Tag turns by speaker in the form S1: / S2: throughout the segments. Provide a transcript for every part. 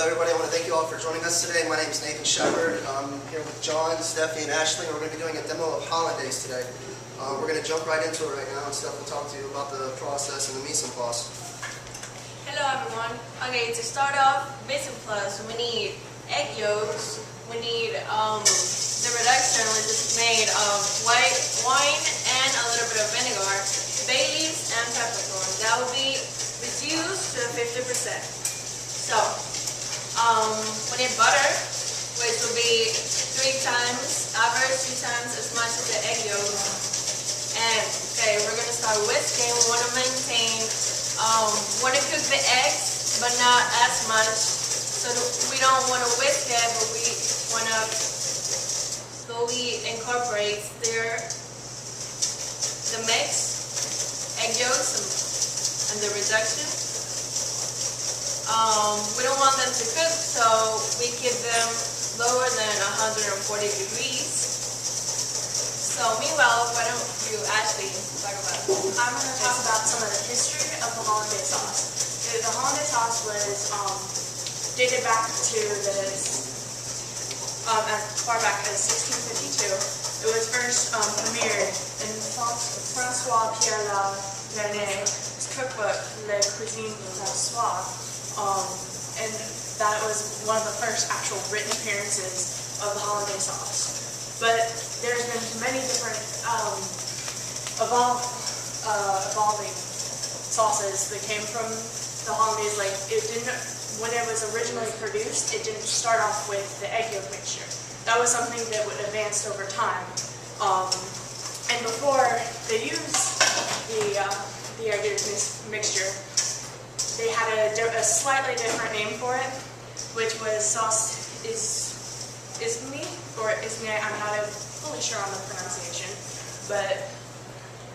S1: Hello everybody, I want to thank you all for joining us today. My name is Nathan Shepard. I'm here with John, Stephanie, and Ashley, and we're going to be doing a demo of Hollandaise today. We're going to jump right into it right now, and Steph will talk to you about the process and the mise en place.
S2: Hello everyone. Okay, to start off, mise en place, we need egg yolks, we need the reduction, which is made of white wine and a little bit of vinegar, bay leaves, and peppercorn. That will be reduced to 50%. So, we need butter, which will be 3 times average, 2 times as much as the egg yolk. And okay, we're gonna start whisking. We want to maintain, want to cook the eggs, but not as much. So we don't want to whisk it, but we want to slowly incorporate the mix, egg yolks, and the reduction. We don't want them to cook, so we keep them lower than 140 degrees. So meanwhile, why don't you, Ashley, talk about it?
S3: I'm going to talk about some of the history of the Hollandaise sauce. The Hollandaise sauce was dated back to as far back as 1652. It was first premiered in François Pierre Lavernay's cookbook, Le Cuisine Françoise. And that was one of the first actual written appearances of the Hollandaise sauce. But there's been many different evolving sauces that came from the Hollandaise. Like when it was originally produced, it didn't start off with the egg yolk mixture. That was something that would advance over time. And before they used the egg yolk mixture, they had a slightly different name for it, which was sauce isme, or isme. I'm not fully sure on the pronunciation, but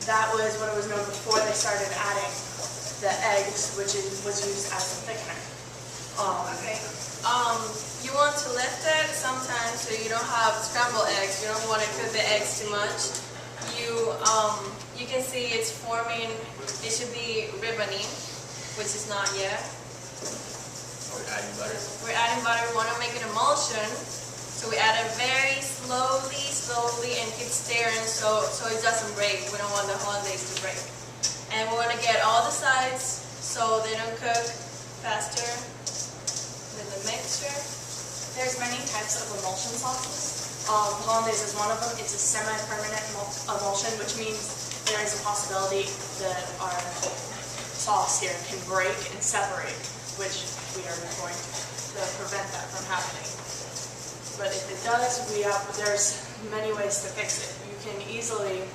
S3: that was what it was known before they started adding the eggs, which was used as a thickener.
S2: Okay. You want to lift it sometimes so you don't have scrambled eggs. You don't want to cook the eggs too much. You can see it's forming. It should be ribbony, which is not yet.
S1: We're adding butter.
S2: We're adding butter. We want to make an emulsion, so we add it very slowly, and keep stirring so it doesn't break. We don't want the Hollandaise to break. And we want to get all the sides so they don't cook faster with the mixture.
S3: There's many types of emulsion sauces. Hollandaise is one of them. It's a semi-permanent emulsion, which means there is a possibility that our sauce here can break and separate, which we are going to prevent that from happening. But if it does, there's many ways to fix it. You can easily,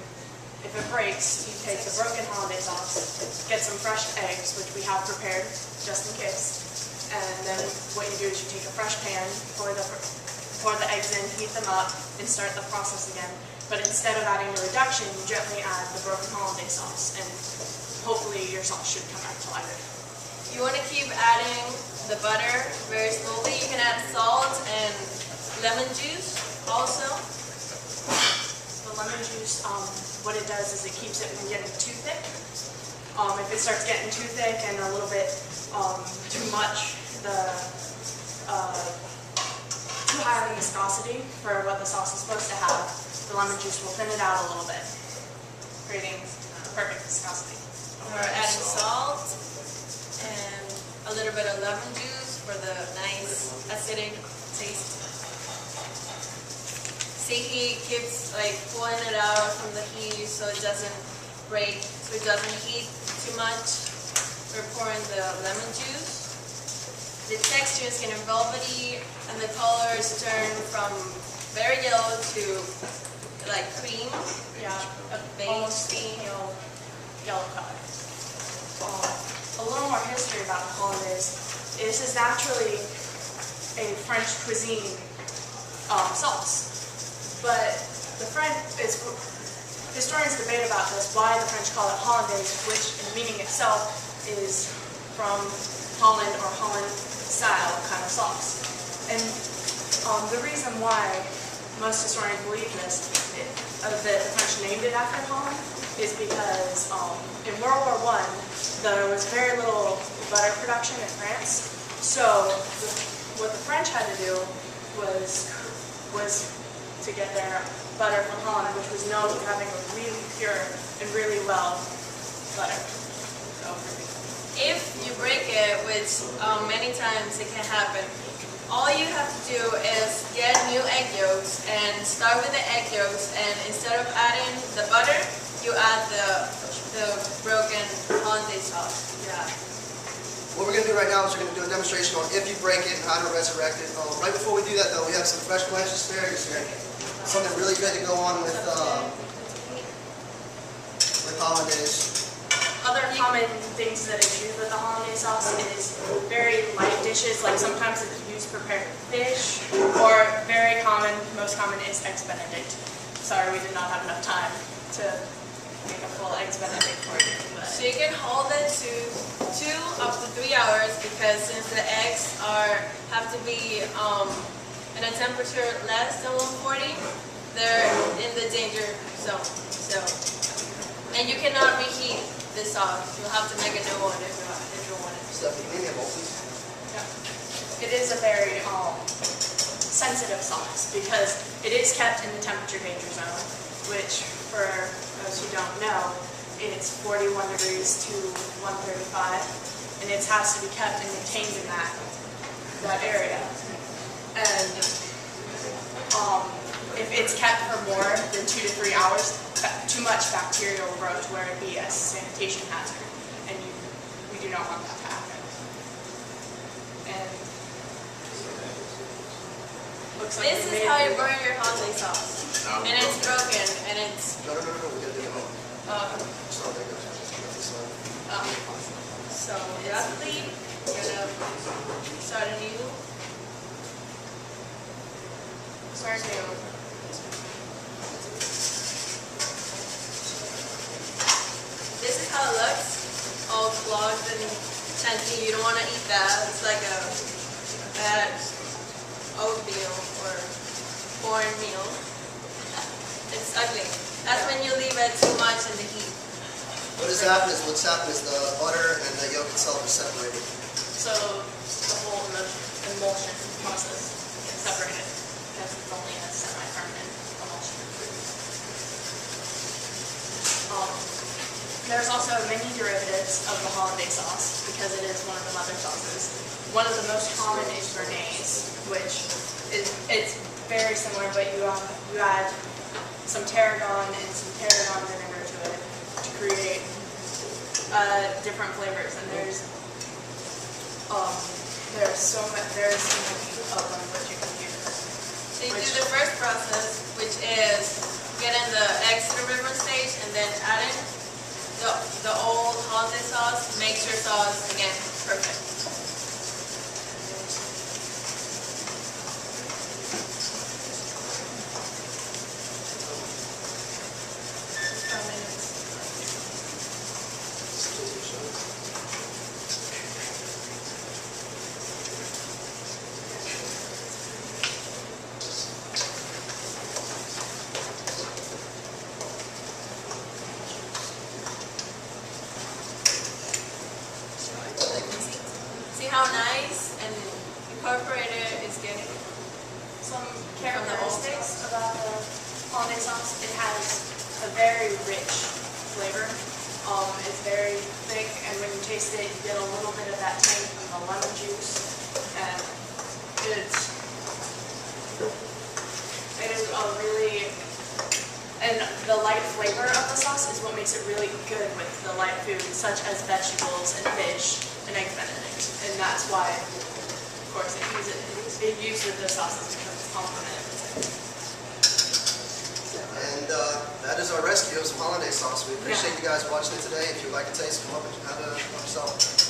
S3: if it breaks, you take the broken Hollandaise sauce, get some fresh eggs, which we have prepared just in case, and then what you do is you take a fresh pan, pour the eggs in, heat them up, and start the process again. But instead of adding the reduction, you gently add the broken Hollandaise sauce, and hopefully your sauce should come out to lighter.
S2: You want to keep adding the butter very slowly. You can add salt and lemon juice also.
S3: The lemon juice, what it does is it keeps it from getting too thick. If it starts getting too thick and a little bit too much, too high of a viscosity for what the sauce is supposed to have, the lemon juice will thin it out a little bit, creating perfect viscosity.
S2: We're adding salt and a little bit of lemon juice for the nice acidic taste. See, he keeps like pulling it out from the heat so it doesn't break, so it doesn't heat too much. We're pouring the lemon juice. The texture is getting velvety and the color is turned from very yellow to like cream.
S3: Yeah,
S2: a beige cream.
S3: Yellow color. A little more history about the Hollandaise. This is naturally a French cuisine sauce, but historians debate about this, why the French call it Hollandaise, which in meaning itself is from Holland or Holland style kind of sauce. And the reason why most historians believe this, that the French named it after Holland, is because in World War I, there was very little butter production in France, so what the French had to do was to get their butter from Holland, which was known for having a really pure and really well butter. So,
S2: If you break it, which many times it can happen, all you have to do is get new egg yolks and start with the egg yolks, and instead of adding the butter, you add the broken Hollandaise sauce. Yeah.
S1: What we're going to do right now is we're going to do a demonstration on if you break it and how to resurrect it. Right before we do that though, we have some fresh blanched asparagus here. Something really good to go on with Hollandaise.
S3: other common things that is used with the Hollandaise sauce is very light dishes, like sometimes it's used prepared fish, or very common, most common is eggs Benedict. Sorry, we did not have enough time to make a full eggs Benedict for you.
S2: So you can hold it to 2 up to 3 hours, because since the eggs have to be in a temperature less than 140, they're in the danger zone. So, and you cannot reheat the sauce. You'll have to make a new one if you want it.
S1: Stephanie, give me a bowl, please.
S3: Yeah. It is a very sensitive sauce because it is kept in the temperature danger zone, which for those who don't know, it's 41 degrees to 135, and it has to be kept and maintained in that area. And if it's kept for more than 2 to 3 hours, too much bacteria will grow to where it be a sanitation hazard, and we do not want that to happen. And looks like
S2: This is how you burn your Hollandaise sauce. And it's broken, and it's...
S1: No, we gotta do it all. It's not that good. This one.
S2: So roughly, you're gonna start anew.
S3: Start new.
S2: This is how it looks, all clogged and empty. You don't want to eat that. It's like a bad oatmeal or corn meal. It's ugly. That's when you leave it too much in the heat.
S1: What's happened is the butter and the yolk itself are separated.
S3: So the whole emulsion process gets separated because it's only a semi-permanent emulsion. There's also many derivatives of the Hollandaise sauce because it is one of the mother sauces. One of the most common is Hollandaise, which it's very similar, but you add some tarragon and some tarragon vinegar to it to create different flavors. And there's so many of them that you can use.
S2: So you do the first process, which is getting the eggs to the ribbon stage and then adding the old Hollandaise sauce. Makes your sauce, again, perfect. See how nice and incorporated it's getting?
S3: Some characteristics about the Hollandaise sauce: it has a very rich flavor. It's very thick, and when you taste it, you get a little bit of that tang from the lemon juice, and it is a really, and the light flavor of the sauce is what makes it really good with the light foods, such as vegetables and fish and eggs Benedict, and that's why, of course, it used with the sauces because it's complemented.
S1: And that is our rescue of some Hollandaise sauce. We appreciate you guys watching it today. If you'd like to taste, come up and have a yourself.